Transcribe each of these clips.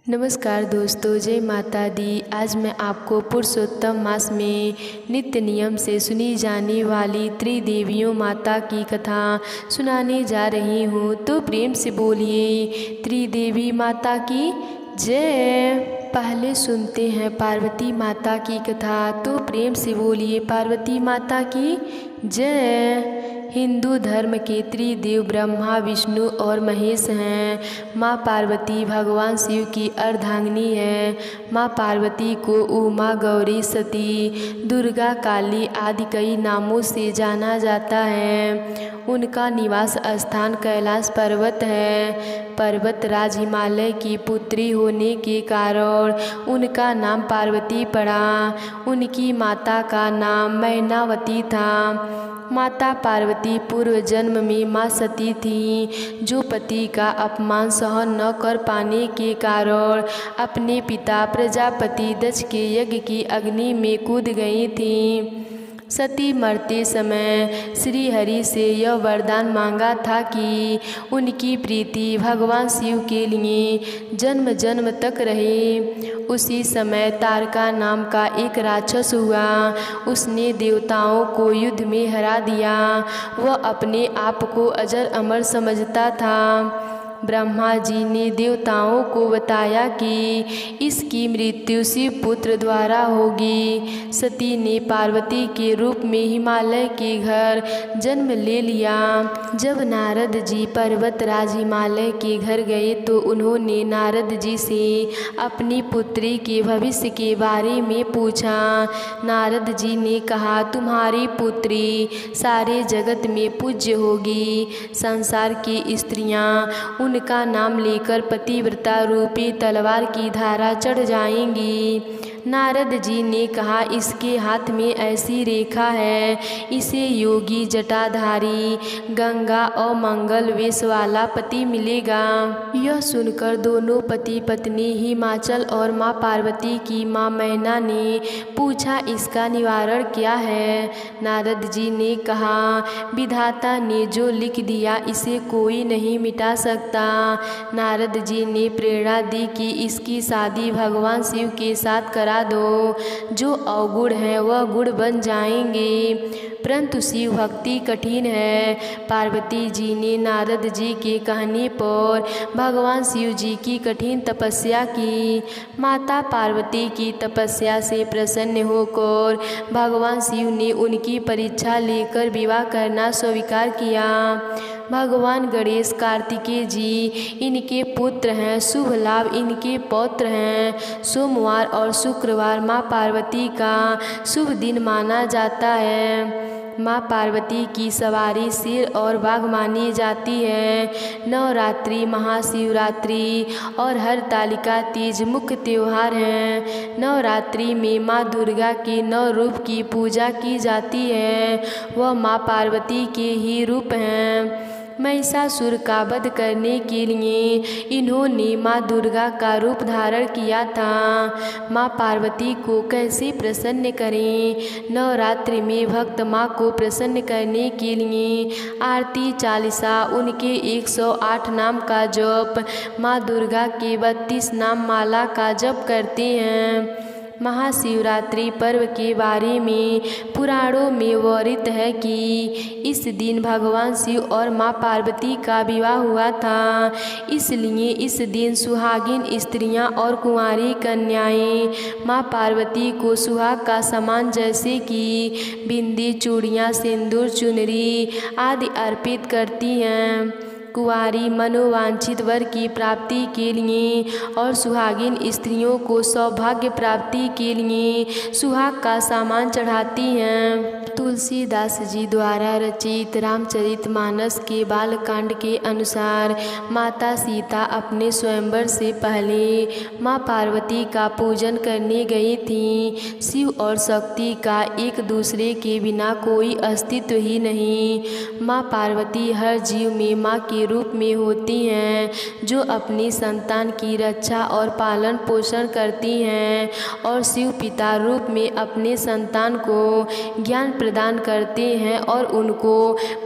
नमस्कार दोस्तों, जय माता दी। आज मैं आपको पुरुषोत्तम मास में नित्य नियम से सुनी जाने वाली त्रिदेवियों माता की कथा सुनाने जा रही हूँ। तो प्रेम से बोलिए त्रिदेवी माता की जय। पहले सुनते हैं पार्वती माता की कथा। तो प्रेम से बोलिए पार्वती माता की जय। हिंदू धर्म के त्रिदेव ब्रह्मा, विष्णु और महेश हैं। माँ पार्वती भगवान शिव की अर्धांगिनी है। माँ पार्वती को उमा, गौरी, सती, दुर्गा, काली आदि कई नामों से जाना जाता है। उनका निवास स्थान कैलाश पर्वत है। पर्वतराज हिमालय की पुत्री होने के कारण उनका नाम पार्वती पड़ा। उनकी माता का नाम मैनावती था। माता पार्वती पूर्व जन्म में माँ सती थीं, जो पति का अपमान सहन न कर पाने के कारण अपने पिता प्रजापति दक्ष के यज्ञ की अग्नि में कूद गई थीं। सती मरते समय श्री हरि से यह वरदान मांगा था कि उनकी प्रीति भगवान शिव के लिए जन्म जन्म तक रहे। उसी समय तारका नाम का एक राक्षस हुआ। उसने देवताओं को युद्ध में हरा दिया। वह अपने आप को अजर अमर समझता था। ब्रह्मा जी ने देवताओं को बताया कि इसकी मृत्यु शिव पुत्र द्वारा होगी। सती ने पार्वती के रूप में हिमालय के घर जन्म ले लिया। जब नारद जी पर्वतराज हिमालय के घर गए तो उन्होंने नारद जी से अपनी पुत्री के भविष्य के बारे में पूछा। नारद जी ने कहा, तुम्हारी पुत्री सारे जगत में पूज्य होगी। संसार की स्त्रियां उनका नाम लेकर पतिव्रता रूपी तलवार की धारा चढ़ जाएंगी। नारद जी ने कहा, इसके हाथ में ऐसी रेखा है, इसे योगी जटाधारी गंगा और मंगल वेश वाला पति मिलेगा। यह सुनकर दोनों पति पत्नी हिमाचल और माँ पार्वती की माँ मैना ने पूछा, इसका निवारण क्या है? नारद जी ने कहा, विधाता ने जो लिख दिया इसे कोई नहीं मिटा सकता। नारद जी ने प्रेरणा दी कि इसकी शादी भगवान शिव के साथ करा दो। जो अवगुण है वह गुण बन जाएंगे, परंतु शिव भक्ति कठिन है। पार्वती जी ने नारद जी के कहने पर भगवान शिव जी की कठिन तपस्या की। माता पार्वती की तपस्या से प्रसन्न होकर भगवान शिव ने उनकी परीक्षा लेकर विवाह करना स्वीकार किया। भगवान गणेश कार्तिकेय जी इनके पुत्र हैं। शुभ लाभ इनके पौत्र हैं। सोमवार और शुक्रवार माँ पार्वती का शुभ दिन माना जाता है। माँ पार्वती की सवारी शेर और बाघ मानी जाती है। नवरात्रि, महाशिवरात्रि और हरतालिका तीज मुख्य त्योहार हैं। नवरात्रि में माँ दुर्गा के 9 रूप की पूजा की जाती है। वह माँ पार्वती के ही रूप हैं। महिषासुर का वध करने के लिए इन्होंने माँ दुर्गा का रूप धारण किया था। माँ पार्वती को कैसे प्रसन्न करें? नवरात्रि में भक्त माँ को प्रसन्न करने के लिए आरती, चालीसा, उनके 108 नाम का जप, माँ दुर्गा के 32 नाम माला का जप करते हैं। महाशिवरात्रि पर्व के बारे में पुराणों में वर्णित है कि इस दिन भगवान शिव और माँ पार्वती का विवाह हुआ था। इसलिए इस दिन सुहागिन स्त्रियां और कुंवारी कन्याएं माँ पार्वती को सुहाग का समान जैसे कि बिंदी, चूड़ियाँ, सिंदूर, चुनरी आदि अर्पित करती हैं। कुंवारी मनोवांछित वर की प्राप्ति के लिए और सुहागिन स्त्रियों को सौभाग्य प्राप्ति के लिए सुहाग का सामान चढ़ाती हैं। तुलसीदास जी द्वारा रचित रामचरितमानस के बालकांड के अनुसार माता सीता अपने स्वयंवर से पहले माँ पार्वती का पूजन करने गई थीं। शिव और शक्ति का एक दूसरे के बिना कोई अस्तित्व ही नहीं। माँ पार्वती हर जीव में माँ के रूप में होती हैं, जो अपनी संतान की रक्षा और पालन पोषण करती हैं, और शिव पिता रूप में अपने संतान को ज्ञान प्रदान करते हैं और उनको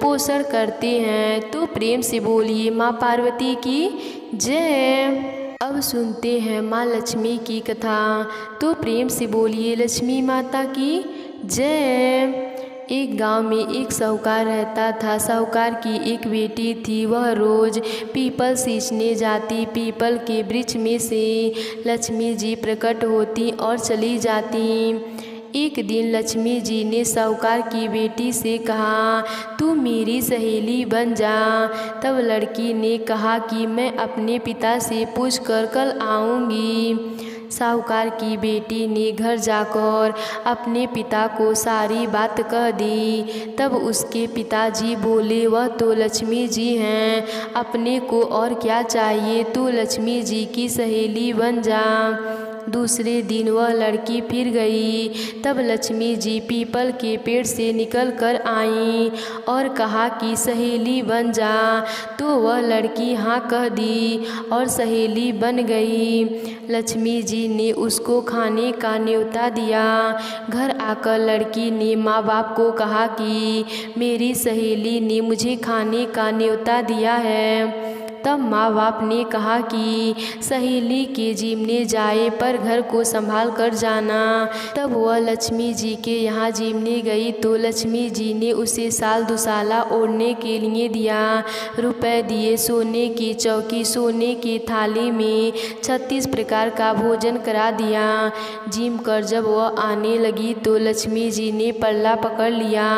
पोषण करते हैं। तो प्रेम से बोलिए माँ पार्वती की जय। अब सुनते हैं माँ लक्ष्मी की कथा। तो प्रेम से बोलिए लक्ष्मी माता की जय। एक गांव में एक साहूकार रहता था। साहूकार की एक बेटी थी। वह रोज पीपल सींचने जाती। पीपल के वृक्ष में से लक्ष्मी जी प्रकट होती और चली जाती। एक दिन लक्ष्मी जी ने साहूकार की बेटी से कहा, तू मेरी सहेली बन जा। तब लड़की ने कहा कि मैं अपने पिता से पूछकर कल आऊँगी। साहूकार की बेटी ने घर जाकर अपने पिता को सारी बात कह दी। तब उसके पिताजी बोले, वह तो लक्ष्मी जी हैं, अपने को और क्या चाहिए, तू लक्ष्मी जी की सहेली बन जा। दूसरे दिन वह लड़की फिर गई। तब लक्ष्मी जी पीपल के पेड़ से निकल कर आईं और कहा कि सहेली बन जा। तो वह लड़की हाँ कह दी और सहेली बन गई। लक्ष्मी जी ने उसको खाने का न्योता दिया। घर आकर लड़की ने माँ बाप को कहा कि मेरी सहेली ने मुझे खाने का न्योता दिया है। तब माँ बाप ने कहा कि सहेली के जीमने जाए पर घर को संभाल कर जाना। तब वह लक्ष्मी जी के यहाँ जीमने गई तो लक्ष्मी जी ने उसे साल दुसाला ओढ़ने के लिए दिया। रुपए दिए, सोने की चौकी, सोने की थाली में 36 प्रकार का भोजन करा दिया। जिम कर जब वह आने लगी तो लक्ष्मी जी ने पल्ला पकड़ लिया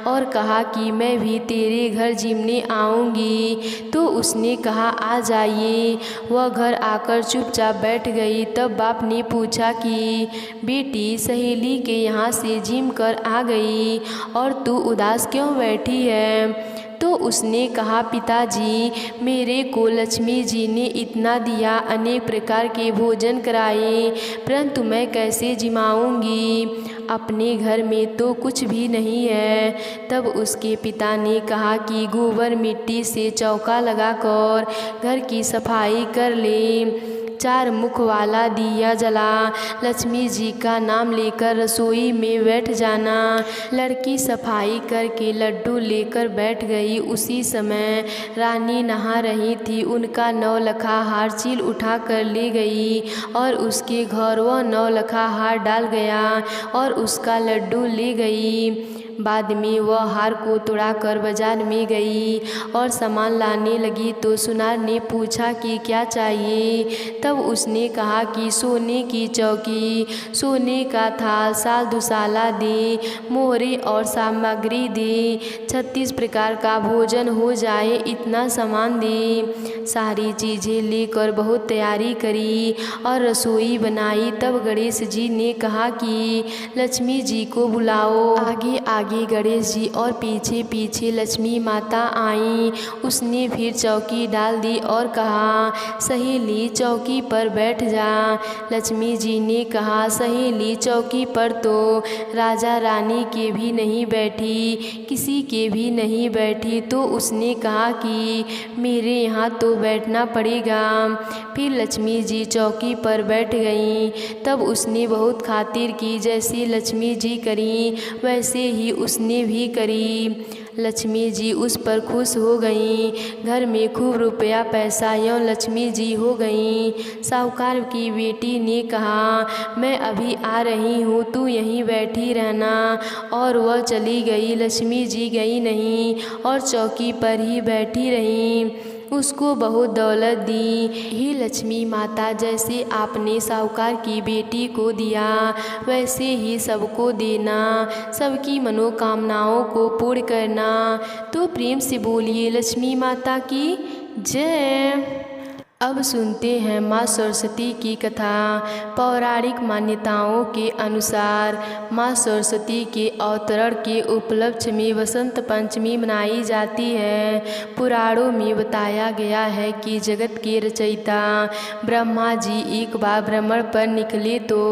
और कहा कि मैं भी तेरे घर जीमने आऊँगी। तो उसने कहा आ जाइए। वह घर आकर चुपचाप बैठ गई। तब बाप ने पूछा कि बेटी सहेली के यहाँ से जिम कर आ गई और तू उदास क्यों बैठी है? तो उसने कहा पिताजी, मेरे को लक्ष्मी जी ने इतना दिया, अनेक प्रकार के भोजन कराए, परंतु मैं कैसे जिमाऊंगी? अपने घर में तो कुछ भी नहीं है। तब उसके पिता ने कहा कि गोबर मिट्टी से चौका लगाकर घर की सफाई कर ले। 4 मुख वाला दिया जला, लक्ष्मी जी का नाम लेकर रसोई में बैठ जाना। लड़की सफाई करके लड्डू लेकर बैठ गई। उसी समय रानी नहा रही थी। उनका 9 लखा हार चील उठा कर ले गई और उसके घर वह 9 लखा हार डाल गया और उसका लड्डू ले गई। बाद में वह हार को तोड़ाकर बाजार में गई और सामान लाने लगी तो सुनार ने पूछा कि क्या चाहिए? तब उसने कहा कि सोने की चौकी, सोने का थाल, साल दुसाला दे, मोहरे और सामग्री दे, 36 प्रकार का भोजन हो जाए, इतना सामान दे। सारी चीज़ें लेकर बहुत तैयारी करी और रसोई बनाई। तब गणेश जी ने कहा कि लक्ष्मी जी को बुलाओ। आगे आगे गणेश जी और पीछे पीछे लक्ष्मी माता आईं। उसने फिर चौकी डाल दी और कहा सहेली चौकी पर बैठ जा। लक्ष्मी जी ने कहा सहेली चौकी पर तो राजा रानी के भी नहीं बैठी, किसी के भी नहीं बैठी। तो उसने कहा कि मेरे यहाँ तो बैठना पड़ेगा। फिर लक्ष्मी जी चौकी पर बैठ गईं। तब उसने बहुत खातिर की, जैसे लक्ष्मी जी करी वैसे ही उसने भी करी। लक्ष्मी जी उस पर खुश हो गईं। घर में खूब रुपया पैसा यों लक्ष्मी जी हो गईं। साहूकार की बेटी ने कहा मैं अभी आ रही हूँ, तू यहीं बैठी रहना। और वह चली गई। लक्ष्मी जी गई नहीं और चौकी पर ही बैठी रहीं। उसको बहुत दौलत दी। हे लक्ष्मी माता, जैसे आपने साहूकार की बेटी को दिया वैसे ही सबको देना, सबकी मनोकामनाओं को पूर्ण करना। तो प्रेम से बोलिए लक्ष्मी माता की जय। अब सुनते हैं माँ सरस्वती की कथा। पौराणिक मान्यताओं के अनुसार माँ सरस्वती के अवतरण के उपलक्ष्य में वसंत पंचमी मनाई जाती है। पुराणों में बताया गया है कि जगत के रचयिता ब्रह्मा जी एक बार भ्रमण पर निकले तो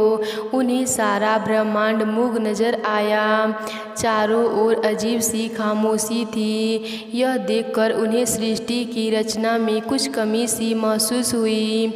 उन्हें सारा ब्रह्मांड मूक नजर आया। चारों ओर अजीब सी खामोशी थी। यह देखकर उन्हें सृष्टि की रचना में कुछ कमी सी महसूस हुई।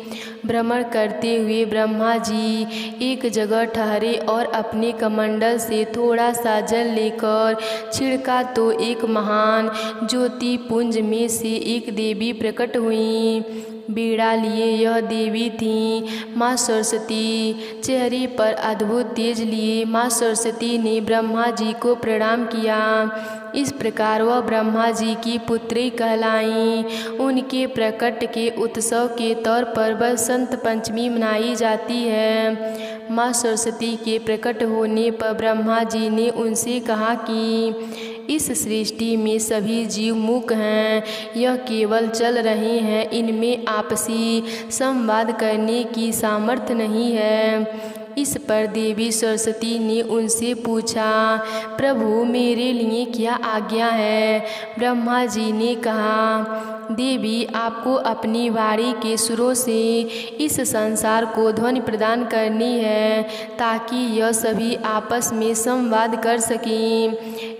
भ्रमण करते हुए ब्रह्मा जी एक जगह ठहरे और अपने कमंडल से थोड़ा सा जल लेकर छिड़का तो एक महान ज्योति पुंज में से एक देवी प्रकट हुई। बीड़ा लिए यह देवी थीं माँ सरस्वती। चेहरे पर अद्भुत तेज लिए माँ सरस्वती ने ब्रह्मा जी को प्रणाम किया। इस प्रकार वह ब्रह्मा जी की पुत्री कहलाईं। उनके प्रकट के उत्सव के तौर पर बसंत पंचमी मनाई जाती है। माँ सरस्वती के प्रकट होने पर ब्रह्मा जी ने उनसे कहा कि इस सृष्टि में सभी जीव मूक हैं, यह केवल चल रहे हैं, इनमें आपसी संवाद करने की सामर्थ्य नहीं है। इस पर देवी सरस्वती ने उनसे पूछा, प्रभु मेरे लिए क्या आज्ञा है? ब्रह्मा जी ने कहा, देवी आपको अपनी वाणी के सुरों से इस संसार को ध्वनि प्रदान करनी है ताकि यह सभी आपस में संवाद कर सकें,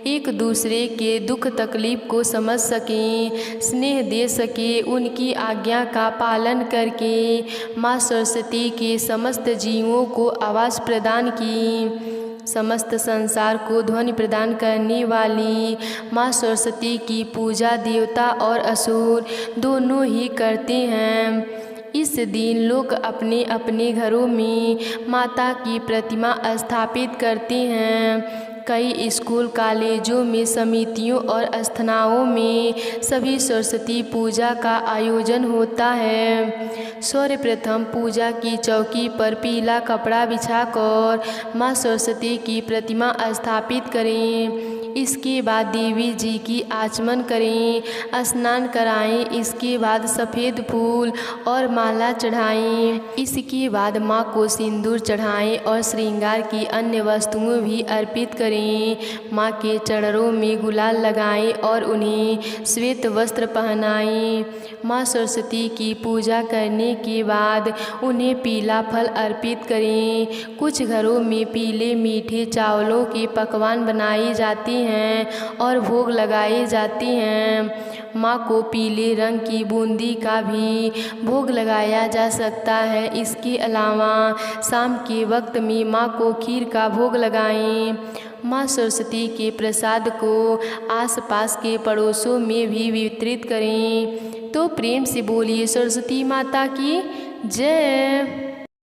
एक दूसरे के दुख तकलीफ को समझ सकें, स्नेह दे सके। उनकी आज्ञा का पालन करके माँ सरस्वती के समस्त जीवों को आवाज़ प्रदान की। समस्त संसार को ध्वनि प्रदान करने वाली माँ सरस्वती की पूजा देवता और असुर दोनों ही करते हैं। इस दिन लोग अपने अपने घरों में माता की प्रतिमा स्थापित करते हैं। कई स्कूल कॉलेजों में समितियों और आस्थानों में सभी सरस्वती पूजा का आयोजन होता है। सर्वप्रथम पूजा की चौकी पर पीला कपड़ा बिछाकर माँ सरस्वती की प्रतिमा स्थापित करें। इसके बाद देवी जी की आचमन करें, स्नान कराएं। इसके बाद सफ़ेद फूल और माला चढ़ाएं। इसके बाद माँ को सिंदूर चढ़ाएं और श्रृंगार की अन्य वस्तुएं भी अर्पित करें। माँ के चरणों में गुलाल लगाएं और उन्हें श्वेत वस्त्र पहनाएं। माँ सरस्वती की पूजा करने के बाद उन्हें पीला फल अर्पित करें। कुछ घरों में पीले मीठे चावलों के पकवान बनाए जाते हैं और भोग लगाए जाते हैं। माँ को पीले रंग की बूंदी का भी भोग लगाया जा सकता है। इसके अलावा शाम के वक्त में माँ को खीर का भोग लगाएं। माँ सरस्वती के प्रसाद को आसपास के पड़ोसों में भी वितरित करें। तो प्रेम से बोलिए सरस्वती माता की जय।